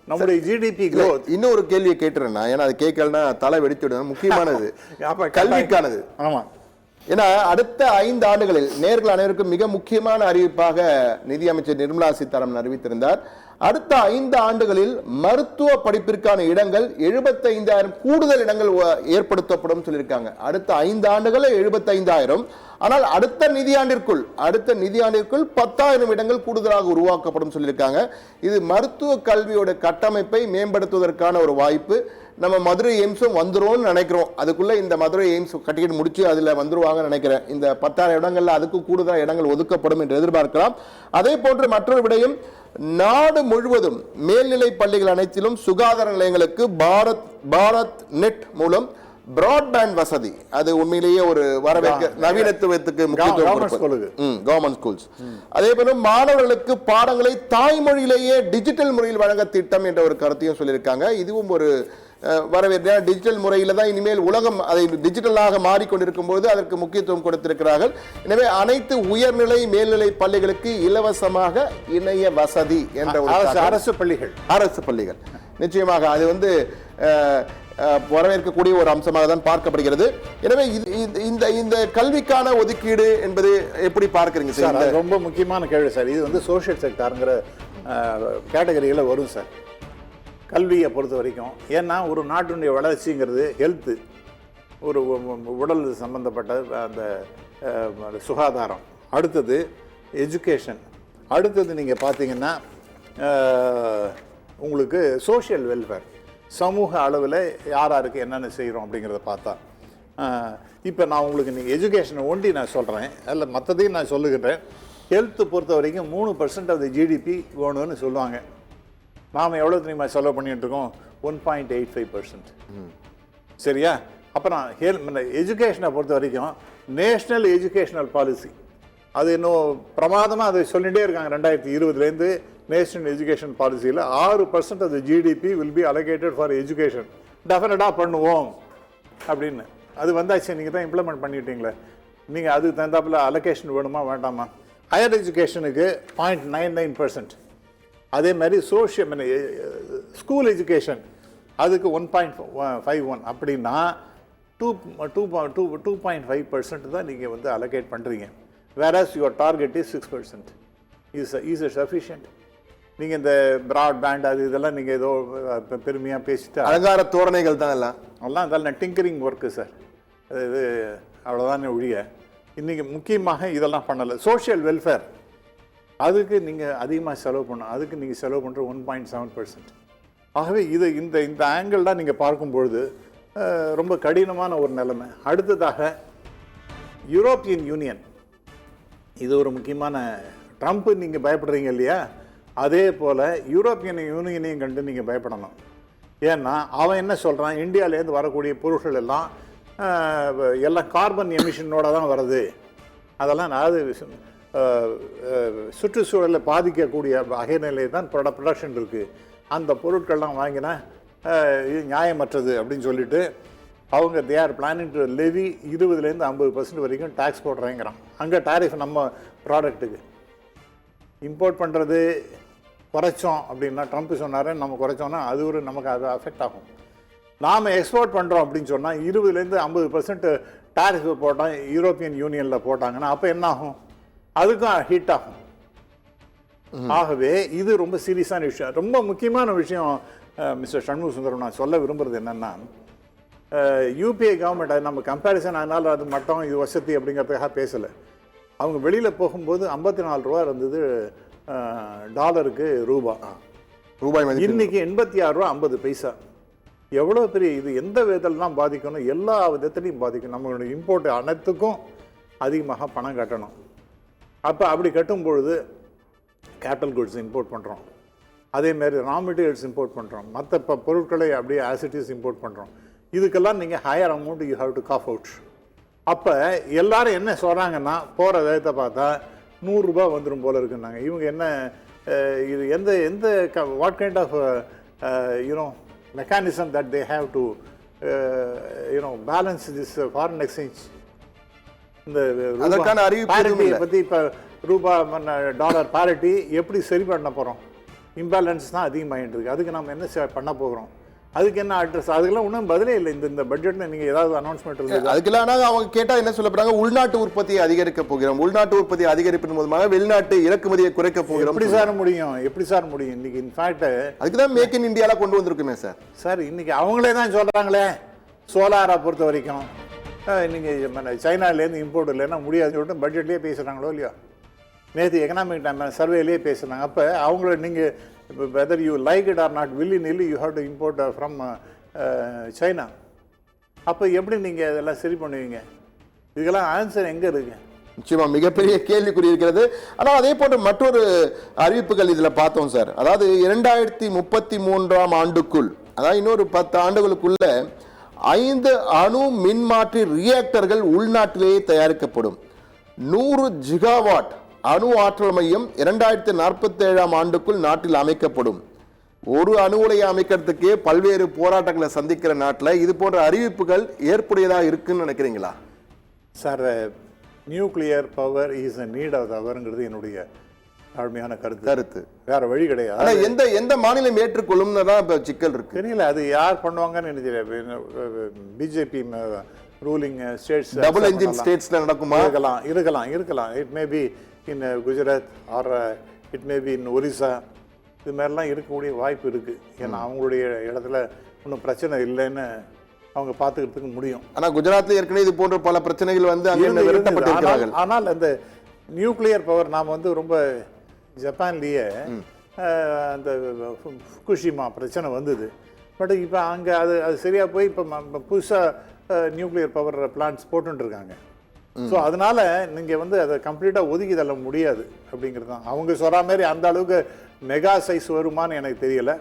நம்முடைய GDP growth. இன்னொரு கேள்வியை கேட்டுறேன்னா, ஏன்னா அது கேட்கலன்னா தலை வெடித்துடும். முக்கியமானது கல்விக்கானது. ஆமா, ஏன்னா அடுத்த 5 ஆண்டுகளில் நேர்கள் அனைவருக்கும் மிக முக்கியமான அறிவிப்பாக நிதியமைச்சர் நிர்மலா சீதாராமன் அறிவித்திருந்தார். அடுத்த 5 ஆண்டுகளில் மருத்துவ படிப்பிற்கான இடங்கள் 75,000 கூடுதல் இடங்கள் ஏற்படுத்தப்படும் சொல்லியிருக்காங்க. அடுத்த 5 ஆண்டுகளில் 75,000. ஆனால் அடுத்த நிதியாண்டிற்குள் 10,000 இடங்கள் கூடுதலாக உருவாக்கப்படும் சொல்லியிருக்காங்க. இது மருத்துவ கல்வியோட கட்டமைப்பை மேம்படுத்துவதற்கான ஒரு வாய்ப்பு. நம்ம மதுரை எய்ம்ஸும் வந்துரும்னு நினைக்கிறோம். அதுக்குள்ள இந்த மதுரை எய்ம்ஸ் கட்டிக்கிட்டு முடிச்சு அதுல வந்துருவாங்கன்னு நினைக்கிறேன். இந்த 10,000 இடங்கள்ல அதுக்கு கூடுதலாக இடங்கள் ஒதுக்கப்படும் என்று எதிர்பார்க்கலாம். அதே போன்று மற்றொரு விடயம், நாடு முழுவதும் மேல்நிலை பள்ளிகள் அனைத்திலும் சுகாதார நிலையங்களுக்கு பாரத் நெட் மூலம் பிராட்பேண்ட் வசதி, அது உண்மையிலேயே ஒரு வரவேற்க நவீனத்துவத்துக்கு முக்கியத்துவம். Government schools. அதே போல மாணவர்களுக்கு பாடங்களை தாய்மொழியிலேயே டிஜிட்டல் முறையில் வழங்க திட்டம் என்ற ஒரு கருத்தையும் சொல்லியிருக்காங்க. இதுவும் ஒரு வரவேற்ற டிஜிட்டல் முறையில் தான் இனிமேல் உலகம் அதை டிஜிட்டலாக மாறிக்கொண்டிருக்கும் போது அதற்கு முக்கியத்துவம் கொடுத்திருக்கிறார்கள். எனவே அனைத்து உயர்நிலை மேல்நிலை பள்ளிகளுக்கு இலவசமாக இணைய வசதி என்ற ஒரு அரசு பள்ளிகள் நிச்சயமாக அது வந்து வரவேற்கக்கூடிய ஒரு அம்சமாக தான் பார்க்கப்படுகிறது. எனவே இந்த கல்விக்கான ஒதுக்கீடு என்பது எப்படி பார்க்கறீங்க சார்? ரொம்ப முக்கியமான கேள்வி சார். இது வந்து சோஷியல் செக்டாருங்கிற கேட்டகரியில் வரும் சார் கல்வியை பொறுத்த வரைக்கும். ஏன்னா ஒரு நாட்டினுடைய வளர்ச்சிங்கிறது ஹெல்த்து, ஒரு உடல் சம்பந்தப்பட்ட அந்த சுகாதாரம், அடுத்தது எஜுகேஷன், அடுத்தது நீங்கள் பார்த்தீங்கன்னா உங்களுக்கு சோஷியல் வெல்ஃபேர், சமூக அளவில் யாருக்கு என்னென்ன செய்கிறோம் அப்படிங்கிறத பார்த்தா. இப்போ நான் உங்களுக்கு நீங்கள் எஜுகேஷனை ஒண்டி நான் சொல்கிறேன், அதில் மற்றதையும் நான் சொல்லுகின்றேன். ஹெல்த்து பொறுத்த வரைக்கும் 3% ஆஃப் த ஜிடிபி வேணும்னு சொல்லுவாங்க. நாம் எவ்வளோ தெரியுமா செலவு பண்ணிகிட்டு இருக்கோம்? 1.85%. சரியா? அப்புறம் எஜுகேஷனை பொறுத்த வரைக்கும் நேஷ்னல் எஜுகேஷனல் பாலிசி, அது இன்னும் பிரமாதமாக அதை சொல்லிகிட்டே இருக்காங்க. 2020 நேஷனல் எஜுகேஷன் பாலிசியில் 6% of the GDP will be allocated for education. டெஃபினட்டாக பண்ணுவோம் அப்படின்னு அது வந்தாச்சு. நீங்கள் தான் இம்ப்ளிமெண்ட் பண்ணிட்டீங்களே, நீங்கள் அதுக்கு தகுந்தாப்பில் அலோகேஷன் வேணுமா வேண்டாமா? ஹையர் எஜுகேஷனுக்கு 0.99%. அதே மாதிரி ஸ்கூல் எஜுகேஷன் அதுக்கு 1.51. அப்படின்னா 2.5% தான் நீங்கள் வந்து அலோகேட் பண்ணுறீங்க. Whereas your target is 6%. Is it sufficient? நீங்கள் இந்த ப்ராட்பேண்ட் அது இதெல்லாம் நீங்கள் ஏதோ பெருமையாக பேசிட்டு அலங்கார தோரணைகள் தான் எல்லாம் இதெல்லாம் டிங்கரிங் ஒர்க்கு சார். இது அவ்வளோதானே ஒழிய இன்றைக்கி முக்கியமாக இதெல்லாம் பண்ணலை. சோஷியல் வெல்ஃபேர் அதுக்கு நீங்கள் அதிகமாக செலவு பண்ணணும். அதுக்கு நீங்கள் செலவு பண்ணுற 1.7%. ஆகவே இந்த ஆங்கிள் தான் நீங்கள் பார்க்கும்பொழுது ரொம்ப கடினமான ஒரு நிலைமை. அடுத்ததாக யூரோப்பியன் யூனியன், இது ஒரு முக்கியமான. ட்ரம்ப்பு நீங்கள் பயப்படுறீங்க இல்லையா, அதே போல் யூரோப்பியன் யூனியனையும் கண்டு நீங்கள் பயப்படணும். ஏன்னா அவன் என்ன சொல்கிறான், இந்தியாவிலேருந்து வரக்கூடிய பொருட்கள் எல்லாம் கார்பன் எமிஷனோட தான் வருது. அதெல்லாம் அதாவது சுற்றுச்சூழலை பாதிக்கக்கூடிய வகைநிலை தான் ப்ரொடக்ஷன் இருக்குது. அந்த பொருட்கள்லாம் வாங்கினா இது நியாயமற்றது அப்படின்னு சொல்லிட்டு அவங்க they are planning to levy 20% 50% வரைக்கும் டேக்ஸ் போடுறேங்கிறான். அங்கே டாரிஃப் நம்ம ப்ராடக்ட்டுக்கு இம்போர்ட் பண்ணுறது குறைச்சோம் அப்படின்னா, ட்ரம்ப் சொன்னார் நம்ம குறைச்சோன்னா அது ஒரு நமக்கு அது அஃபெக்ட் ஆகும். நாம் எக்ஸ்போர்ட் பண்ணுறோம் அப்படின்னு சொன்னால் 20% 50% டாரிஃப் போட்டால் யூரோப்பியன் யூனியனில் போட்டாங்கன்னா அப்போ என்ன ஆகும்? அதுக்கும் ஹீட் ஆகும். ஆகவே இது ரொம்ப சீரியஸான விஷயம், ரொம்ப முக்கியமான விஷயம். மிஸ்டர் சண்முக சுந்தரம், நான் சொல்ல விரும்புகிறது என்னென்னா, யூபிஏ கவர்மெண்ட் அது நம்ம கம்பேரிசன் அதனால் அது மட்டம் இது வசதி அப்படிங்கிறதுக்காக பேசலை. அவங்க வெளியில் போகும்போது 54 ரூபா இருந்தது டாலருக்கு ரூபாய். இன்னைக்கு 86 ரூபா 50 பைசா. எவ்வளோ பெரிய இது! எந்த விதத்தில் தான் பாதிக்கணும்? எல்லா விதத்துலையும் பாதிக்கும். நம்மளுடைய இம்போர்ட் அனைத்துக்கும் அதிகமாக பணம் கட்டணும். அப்போ அப்படி கட்டும்பொழுது கேபிட்டல் குட்ஸ் இம்போர்ட் பண்ணுறோம், அதேமாரி ரா மெட்டீரியல்ஸ் இம்போர்ட் பண்ணுறோம், மற்ற பொருட்களை அப்படியே ஆசிட்டிஸ் இம்போர்ட் பண்ணுறோம். இதுக்கெல்லாம் நீங்கள் higher amount you have to cough out. அப்போ எல்லாரும் என்ன சொல்கிறாங்கன்னா, போகிற விதத்தை பார்த்தா 100 ரூபா வந்துடும் போல இருக்குன்னாங்க. இவங்க என்ன இது எந்த what kind of mechanism that they have to balance this foreign exchange. இந்த பேரிட்டியை பற்றி இப்போ ரூபா டாலர் பேரிட்டி எப்படி சரி பண்ண போகிறோம்? இம்பேலன்ஸ் தான் அதிகமாகிட்டு இருக்கு. அதுக்கு நம்ம என்ன பண்ண போகிறோம்? அதுக்கு என்ன அட்ரஸ்? அதுக்கெல்லாம் ஒன்றும் பதிலே இல்லை. இந்த பட்ஜெட்ல நீங்க ஏதாவது அனௌன்ஸ்மெண்ட் இருக்குது? அதுக்கெல்லாம் அவங்க கேட்டா என்ன சொல்ல போறாங்க? உள்நாட்டு உற்பத்தியை அதிகரிக்க போகிறோம், உள்நாட்டு உற்பத்தி அதிகரிப்பின் மூலமாக வெளிநாட்டு இறக்குமதியை குறைக்க போகிறோம். எப்படி சார் முடியும்? எப்படி சார் முடியும்? இன்னைக்கு இன்ஃபேக்ட் அதுக்குதான் மேக் இன் இந்தியால கொண்டு வந்திருக்குமே சார். சார் இன்னைக்கு அவங்களே தான் சொல்றாங்களே, சோலாரை பொறுத்த வரைக்கும் இன்னைக்கு சைனாலேருந்து இம்போர்ட் இல்லைன்னா முடியாதுன்னு சொல்லிட்டு பட்ஜெட்லேயே பேசுகிறாங்களோ இல்லையோ. நேற்று எக்கனாமிக் டைம் சர்வேலேயே பேசுகிறாங்க. அப்போ அவங்கள நீங்கள் whether you like it or not willy-nilly you have to import from China. அப்போ எப்படி நீங்கள் இதெல்லாம் சரி பண்ணுவீங்க? இதுக்கெல்லாம் ஆன்சர் எங்கே இருக்கு? நிச்சயமா மிகப்பெரிய கேள்விக்குறி இருக்கிறது. ஆனால் அதே போன்று மற்றொரு அறிவிப்புகள் இதில் பார்த்தோம் சார். அதாவது 2033ஆம் ஆண்டுக்குள், அதாவது இன்னொரு 10 ஆண்டுகளுக்குள்ள 5 அணு மின்மாற்றி ரியாக்டர்கள் உள்நாட்டிலேயே தயாரிக்கப்படும். 100 ஜிகாவாட் அணு ஆற்றல் மையம் 2047ஆம் ஆண்டுக்குள் நாட்டில் அமைக்கப்படும். ஒரு அணு உலையை அமைக்கிறதுக்கே பல்வேறு போராட்டங்களை சந்திக்கிற நாட்டில் இது போன்ற அறிவிப்புகள் ஏற்புடையதாக இருக்குன்னு நினைக்கிறீங்களா sir? Nuclear power is a need of அவருங்கிறது என்னுடைய தாழ்மையான கருத்து. வேற வழி கிடையாது. ஆனால் எந்த மாநிலம் ஏற்றுக்கொள்ளும்னு தான் இப்போ சிக்கல் இருக்கு. தெரியல அது யார் பண்ணுவாங்கன்னு எனக்கு தெரியல. BJP ruling states, double engine ஸ்டேட்ஸ்ல நடக்குமா? இருக்கலாம். It may be in Gujarat or it may be in Orissa. இது மாதிரிலாம் இருக்கக்கூடிய வாய்ப்பு இருக்கு. ஏன்னா அவங்களுடைய இடத்துல ஒன்றும் பிரச்சனை இல்லைன்னு அவங்க பார்த்துக்கிறதுக்கு முடியும். ஆனால் குஜராத்ல ஏற்கனவே இது போன்ற பல பிரச்சனைகள் வந்து அங்கே நிறுத்தப்பட்டிருக்கிறார்கள். ஆனால் அந்த நியூக்ளியர் பவர் நாம் வந்து ரொம்ப ஜப்பான்லேயே அந்த ஃபுகுஷிமா பிரச்சனை வந்தது. பட் இப்போ அங்கே அது சரியாக போய் இப்போ புதுசாக நியூக்ளியர் பவர் பிளான்ட்ஸ் போட்டுருக்காங்க. ஸோ அதனால நீங்கள் வந்து அதை கம்ப்ளீட்டாக ஒதுக்கி தள்ள முடியாது அப்படிங்கிறது தான். அவங்க சொல்கிற மாதிரி அந்த அளவுக்கு மெகா சைஸ் வருமானு எனக்கு தெரியல.